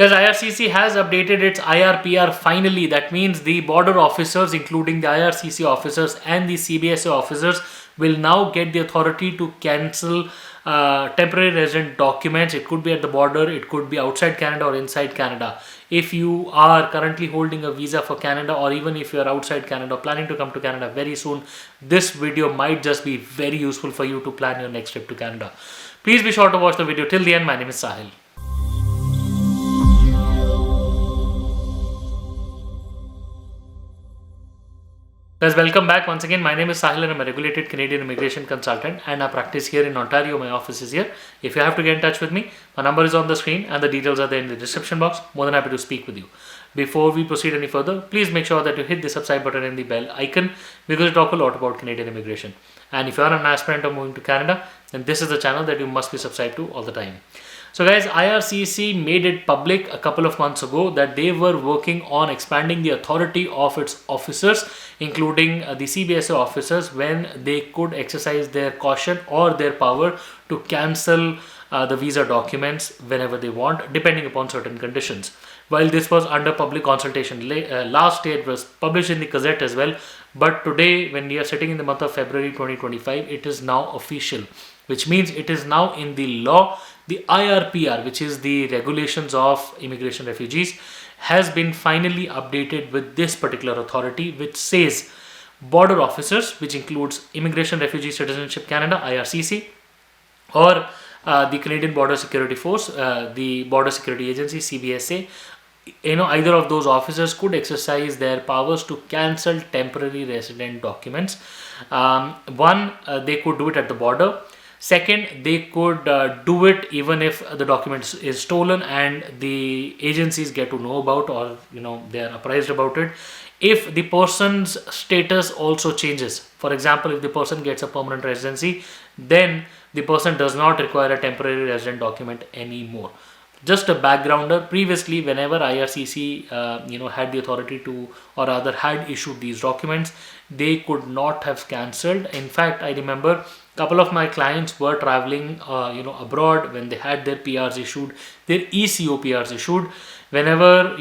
Because IRCC has updated its IRPR finally. That means the border officers, including the IRCC officers and the CBSA officers, will now get the authority to cancel temporary resident documents. It could be at the border, it could be outside Canada or inside Canada. If you are currently holding a visa for Canada, or even if you are outside Canada planning to come to Canada very soon, this video might just be very useful for you to plan your next trip to Canada. Please be sure to watch the video till the end. My name is Sahil. Guys, welcome back once again. My name is Sahil and I'm a regulated Canadian immigration consultant and I practice here in Ontario. My office is here. If you have to get in touch with me, my number is on the screen and the details are there in the description box. More than happy to speak with you. Before we proceed any further, please make sure that you hit the subscribe button and the bell icon because we talk a lot about Canadian immigration. And if you are an aspirant or moving to Canada, then this is the channel that you must be subscribed to all the time. So guys, IRCC made it public a couple of months ago that they were working on expanding the authority of its officers, including the CBSA officers, when they could exercise their caution or their power to cancel the visa documents whenever they want, depending upon certain conditions. While this was under public consultation last year, it was published in the Gazette as well. But today, when we are sitting in the month of February 2025, it is now official, which means it is now in the law. The IRPR, which is the regulations of immigration refugees, has been finally updated with this particular authority, which says border officers, which includes Immigration Refugee Citizenship Canada, IRCC, or the Canadian Border Security Force, the Border Security Agency, CBSA, either of those officers could exercise their powers to cancel temporary resident documents. They could do it at the border. Second, they could do it even if the document is stolen and the agencies get to know about, or they are apprised about it. If the person's status also changes, for example, if the person gets a permanent residency, then the person does not require a temporary resident document anymore. Just a backgrounder, previously whenever IRCC had the authority to, or rather had issued these documents, they could not have cancelled. In fact, I remember a couple of my clients were traveling abroad when they had their PRs issued, their ECO PRs issued. Whenever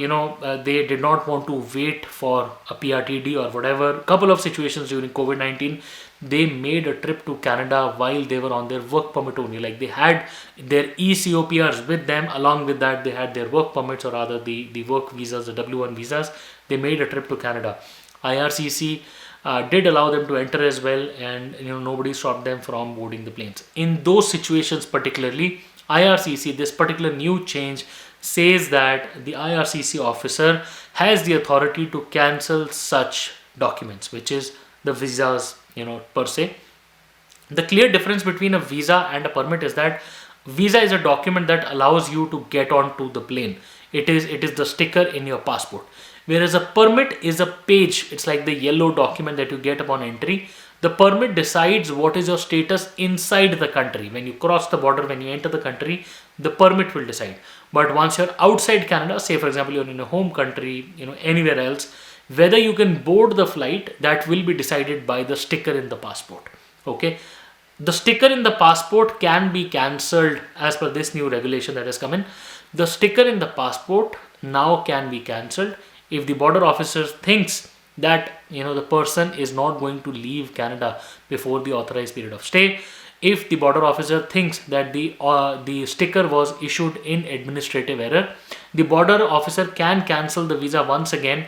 they did not want to wait for a PRTD or whatever, couple of situations during COVID-19, they made a trip to Canada while they were on their work permit only. Like, they had their ECO PRs with them. Along with that, they had their work permits, or rather the work visas, the W1 visas. They made a trip to Canada. IRCC did allow them to enter as well, and nobody stopped them from boarding the planes. In those situations particularly, IRCC, this particular new change says that the IRCC officer has the authority to cancel such documents, which is the visas, per se. The clear difference between a visa and a permit is that visa is a document that allows you to get onto the plane. It is the sticker in your passport. Whereas a permit is a page. It's like the yellow document that you get upon entry. The permit decides what is your status inside the country. When you cross the border, when you enter the country, the permit will decide. But once you're outside Canada, say for example you're in a home country, anywhere else, whether you can board the flight, that will be decided by the sticker in the passport. Okay. The sticker in the passport can be cancelled as per this new regulation that has come in. The sticker in the passport now can be cancelled if the border officer thinks that the person is not going to leave Canada before the authorized period of stay. If the border officer thinks that the sticker was issued in administrative error, the border officer can cancel the visa once again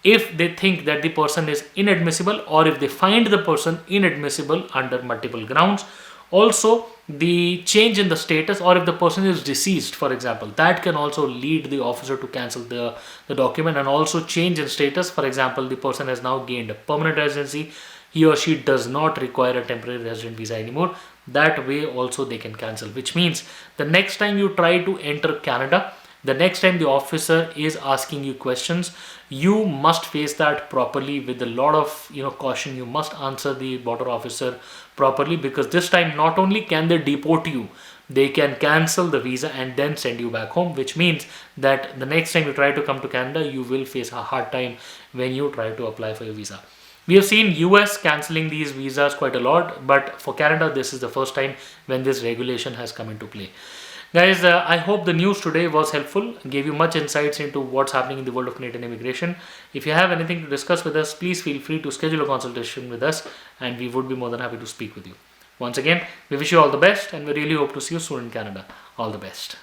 if they think that the person is inadmissible, or if they find the person inadmissible under multiple grounds. Also, the change in the status, or if the person is deceased, for example, that can also lead the officer to cancel the document. And also change in status, for example, the person has now gained a permanent residency, he or she does not require a temporary resident visa anymore. That way also they can cancel, which means the next time you try to enter Canada, the next time the officer is asking you questions, you must face that properly with a lot of caution. You must answer the border officer properly, because this time not only can they deport you, they can cancel the visa and then send you back home, which means that the next time you try to come to Canada, you will face a hard time when you try to apply for your visa. We have seen US cancelling these visas quite a lot, but for Canada, this is the first time when this regulation has come into play. Guys, I hope the news today was helpful, gave you much insights into what's happening in the world of Canadian immigration. If you have anything to discuss with us, please feel free to schedule a consultation with us, and we would be more than happy to speak with you. Once again, we wish you all the best, and we really hope to see you soon in Canada. All the best.